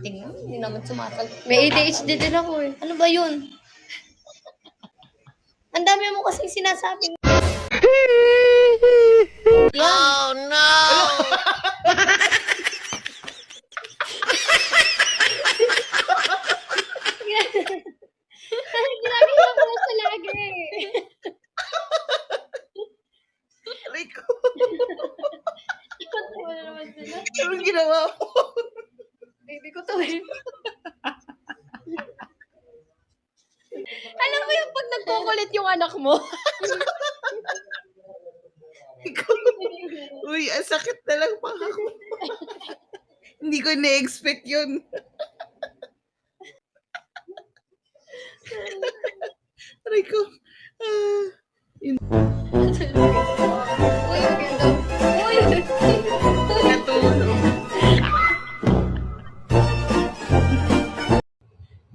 Tingnan, hindi naman sumasagot. May ADHD din ako eh. Ano ba yun? Ang dami mo kasing sinasabi. Yan. Oh no! Ginagawa ko lang siya lagi. Aray ko. Wala naman sila. Anong ginawa mo? Baby ko to eh. Alam mo yung pag nagkukulit yung anak mo? Ikaw. Uy, ang sakit na lang pa ako. Hindi ko na-expect yun. Aray ko. Uy, ang ganda. Uy! Natulog.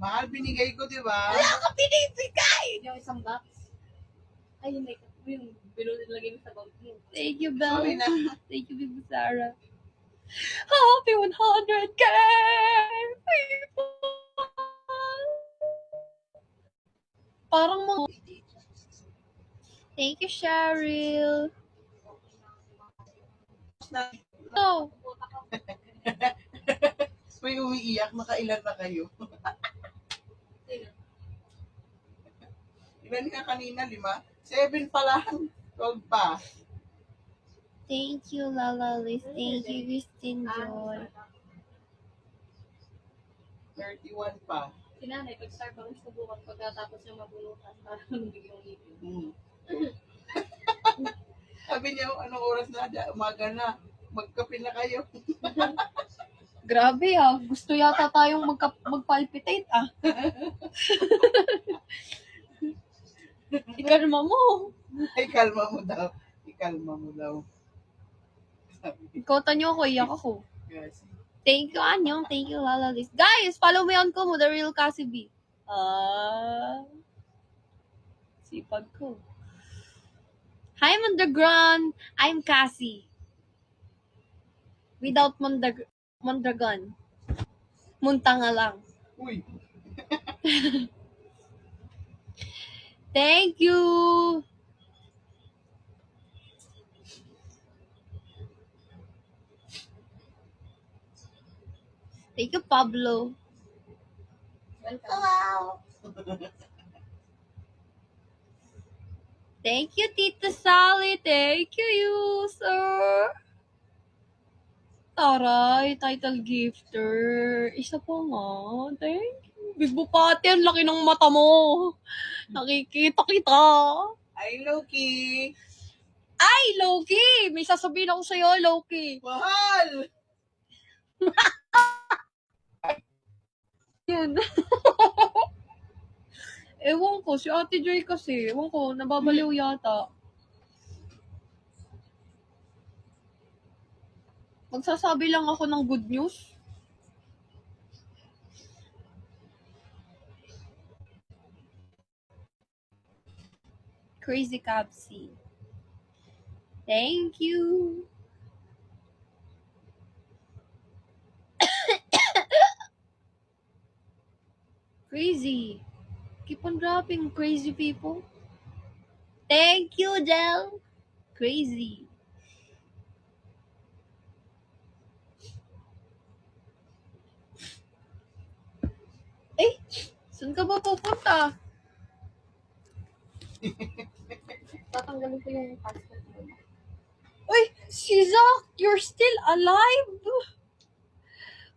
Mahal, binigay ko, di ba? Wala ka pinibigay! Yung isang box. Ay, yung makeup mo yung binulagay mo sa box mo. Thank you, Belle. Sorry na. Thank you, Bibi Sarah. Happy 100K! People! Parang mo. Thank you, Cheryl. No. May umiiyak, nakailan na kayo. Ilan ka kanina, 5? 7 pa lang. 12 pa. Thank you, Lala Liz. Thank you, Christine Joy. 31 pa. Si nanay, pag Starbucks subukan pagkatapos niya mabulutan para bigyan ng ngipin. Sabi niya, anong oras na? Umaga na. Magkape na kayo. Grabe ah. Gusto yata tayong mag-palpitate ah. Ikalma mo. Ay, kalma mo daw. Ikalma mo daw. Ikaw tanyo ako, iyak ako. Yes. Thank you, Anyong. Thank you, Lala Liz. Guys, follow me on Kumu, The Real Cassie B. Sipag ko. Hi, Mondragon. I'm Cassie. Without Mondragon. Munta nga lang. Uy. Thank you. Thank you, Pablo. Hello. Thank you, Tita Sally. Thank you, sir. Taray, title gifter. Isa pa nga. Thank you. Big Bupati, ang laki ng mata mo. Nakikita kita. Ay, Loki. Ay, Loki! May sasabihin ako sa'yo, Loki. Mahal! Yan. Ewan ko, si Ate Joy kasi. Ewan ko, nababaliw yata. Magsasabi lang ako ng good news. Crazy Capsy. Thank you. Crazy. Keep on dropping, crazy people. Thank you, Del. Crazy. Eh, saan ka ba pupunta? Tatanggalin ko yung passport mo. Uy, Shizak, you're still alive?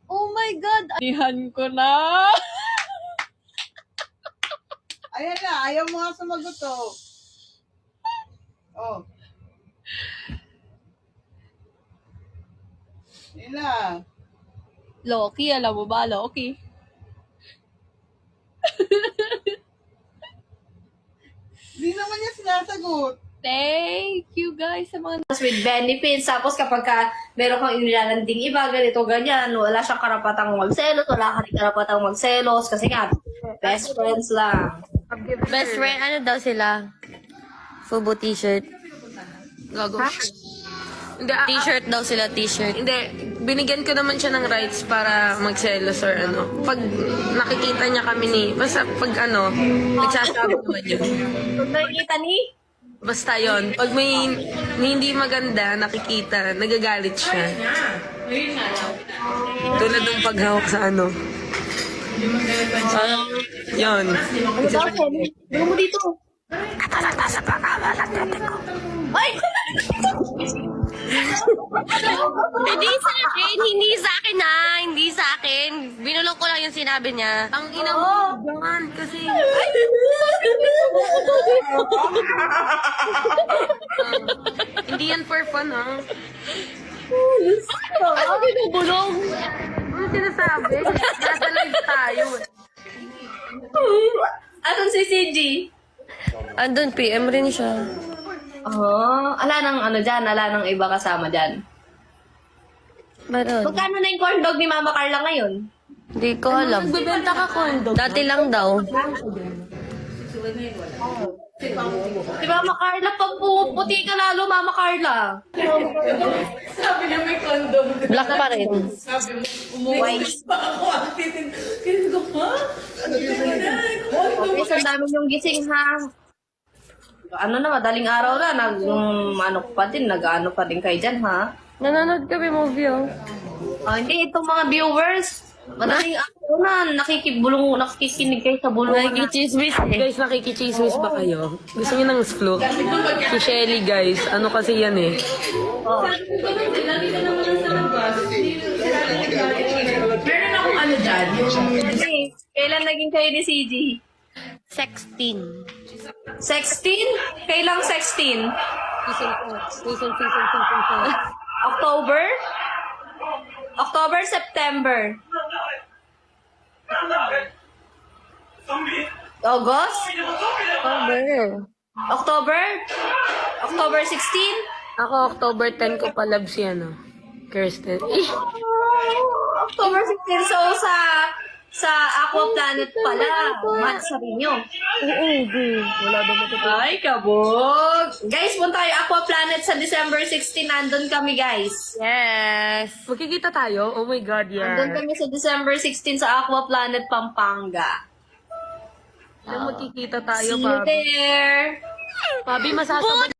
Oh my God. Anihan ko na. Ayan na, ayaw mo nga sumagot, oh. Oh. Yan na. Loki, alam mo ba, Loki? Hindi naman niya sinasagot. Thank you guys sa mga with benefits. Tapos kapag meron kang inilalanding iba, ganito, ganyan, wala siyang karapatang magselos, wala ka rin karapatang magselos kasi nga, best friends lang. Best friend, ano daw sila? Fubo t-shirt. Gago. T-shirt daw sila, t-shirt. Hindi, binigyan ko naman siya ng rights para magselos or ano. Pag nakikita niya kami basta pag nagsasabi naman yun. Kung nakikita ni... Basta yon. Pag may hindi maganda, nakikita, nagagalit siya. Tulad ng paghawak sa yon. Ano daw, Kelly? Ano mo dito? Katalata sa pag-awal at dati ko. Ay! Hindi sa akin, hindi sa akin na, hindi sa akin. Binulong ko lang yung sinabi niya. Ang ina mo, yan, kasi... Hindi yan for fun, ha? Ano binubulong? Ano sinasabi? Nasa live tayo. Anong si CG? Andun, PM rin siya. Ala nang dyan, ala nang iba kasama dyan. Meron. Magkano na yung corn dog ni Mama Carla ngayon? Hindi ko alam. Nagbebenta ka corn dog. Dati lang daw. Si Mama Carla, pag puti ka lalo, Mama Carla. Black pa rin. White. Okay, ang dami yung gising, ha? Madaling araw na, nag-ano pa din kayo dyan, ha? Nanonood kami movie, oh. Hindi, itong mga viewers, madaling araw na, nakikinig kayo sa bulungan na. Nakikichismis eh. Guys, nakikichismis ba kayo? Gusto niyo ng fluke? Si Shelly, guys. Ano kasi yan eh? Meron akong dyan. Kasi, kailan naging kayo ni CG? 16. 16? Kailang 16? Season. October? October, September. August? October? October 16? Ako, October 10 ko pa love si Kirsten. October 16. So, sa Aqua Planet pala. Month sa inyo. Wala ba matutulog? Ay, kabog! Guys, punta tayo Aqua Planet sa December 16. Nandun kami, guys. Yes! Magkikita tayo? Oh my God, Nandun yeah. kami sa December 16 sa Aqua Planet, Pampanga. Magkikita tayo, See you there! Pabi, masasabi